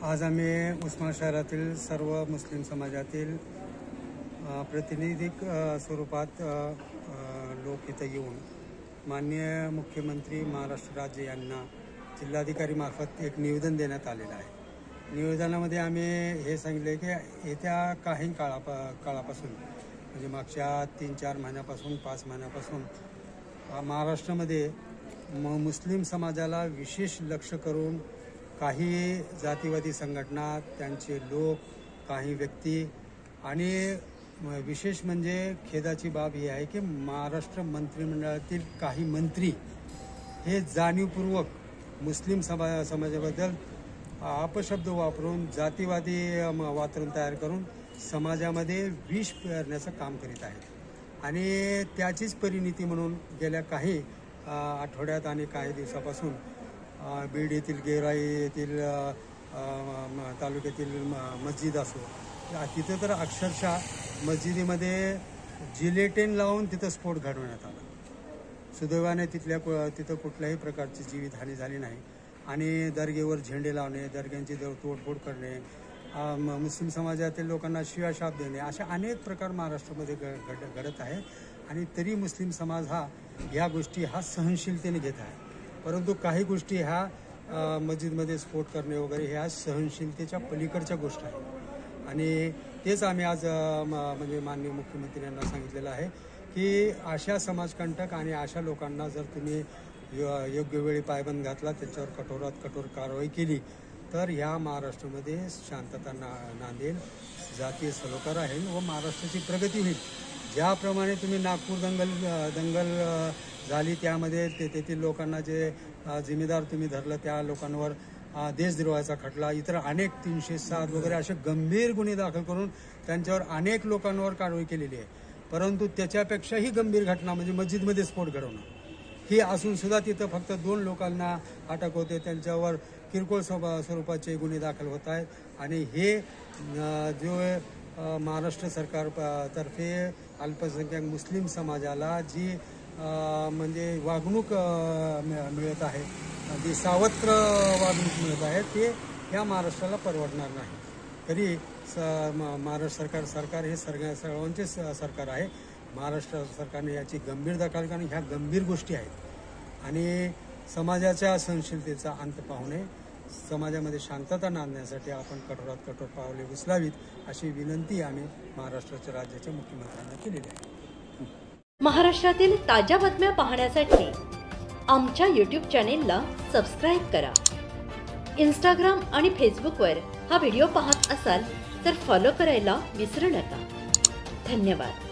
आज आम्ही उस्मान शहरातील सर्व मुस्लिम समाजातील प्रातिनिधिक स्वरूपात लोक इथं येऊन माननीय मुख्यमंत्री महाराष्ट्र राज्य यांना जिल्हाधिकारी मार्फत एक निवेदन देण्यात आलेलं आहे। निवेदनामध्ये आम्ही हे सांगितले की येत्या काही काळापासून म्हणजे मागच्या 3-4 महिन्यापासून 5 महिन्यापासून महाराष्ट्रामध्ये मुस्लिम समाजाला विशेष लक्ष करून काही जातीवादी संघटना, त्यांचे लोक, काही व्यक्ती आणि विशेष म्हणजे खेदाची बाब ही आहे की महाराष्ट्र मंत्रिमंडळातील काही मंत्री हे जाणीवपूर्वक मुस्लिम समाजाबद्दल अपशब्द वापरून जातीवादी वातावरण तयार करून समाजामध्ये विष पेरण्याचं काम करीत आहेत आणि त्याचीच परिणिती म्हणून गेल्या काही आठवड्यात आणि काही दिवसापासून बीड येथील गेवराई येथील तालुक्यातील मस्जिद असो तिथं तर अक्षरशः मस्जिदीमध्ये जिलेटिन लावून तिथं स्फोट घडवण्यात आला। सुदैवाने तिथं कुठल्याही प्रकारची जीवितहानी झाली नाही आणि दर्गेवर झेंडे लावणे, दर्ग्यांची तोडफोड करणे, मुस्लिम समाजातील लोकांना शिव्याशाप देणे अशा अनेक प्रकार महाराष्ट्रामध्ये घडत आहे आणि तरी मुस्लिम समाज ह्या गोष्टी सहनशीलतेने घेत आहे। परंतु काही गोष्टी ह्या मस्जिदमध्ये स्फोट करणे वगैरे ह्या सहनशीलतेच्या पलीकडच्या गोष्टी आहेत आणि तेच आम्ही आज म्हणजे माननीय मुख्यमंत्री यांना सांगितलेलं आहे की अशा समाजकंटक आणि अशा लोकांना जर तुम्ही योग्य वेळी पायबंद घातला, त्याच्यावर कठोरात कठोर कारवाई केली तर ह्या महाराष्ट्रामध्ये शांतता नांदेल, जातीय सलोखा राहील व महाराष्ट्राची प्रगती होईल। ज्याप्रमाणे तुम्ही नागपूर दंगल झाली त्यामध्ये तेथील लोकांना जे जिम्मेदार तुम्ही धरलं त्या लोकांवर देशद्रोहाचा खटला, इतर अनेक 307 वगैरे असे गंभीर गुन्हे दाखल करून त्यांच्यावर अनेक लोकांवर कारवाई केलेली आहे। परंतु त्याच्यापेक्षाही गंभीर घटना म्हणजे मस्जिदमध्ये स्फोट घडवणं ही असून सुद्धा तिथं फक्त 2 लोकांना अटक होते, त्यांच्यावर किरकोळ स्वरूपाचे गुन्हे दाखल होत आहेत आणि हे जो महाराष्ट्र सरकारतर्फे अल्पसंख्याक मुस्लिम समाजाला जी म्हणजे वागणूक मिळत आहे, जी सावत्र वागणूक मिळत आहे ते ह्या महाराष्ट्राला परवडणार नाही। तरी महाराष्ट्र सरकार हे सर्वांचे सरकार आहे। महाराष्ट्र सरकारने याची गंभीर दखल घेऊन ह्या गंभीर गोष्टी आहेत आणि समाजाच्या सहनशीलतेचा अंत पाहणे, समाजामध्ये शांतता नांदण्यासाठी आपण कठोरात कठोर पावले उचलावीत अशी विनंती आम्ही महाराष्ट्राच्या राज्याच्या मुख्यमंत्र्यांना केलेली आहे। महाराष्ट्रातील ताज्या बातम्या पाहण्यासाठी आमच्या YouTube चॅनेलला सबस्क्राईब करा। Instagram आणि Facebookवर हा व्हिडिओ पाहत असाल तर फॉलो करायला विसरू नका। धन्यवाद।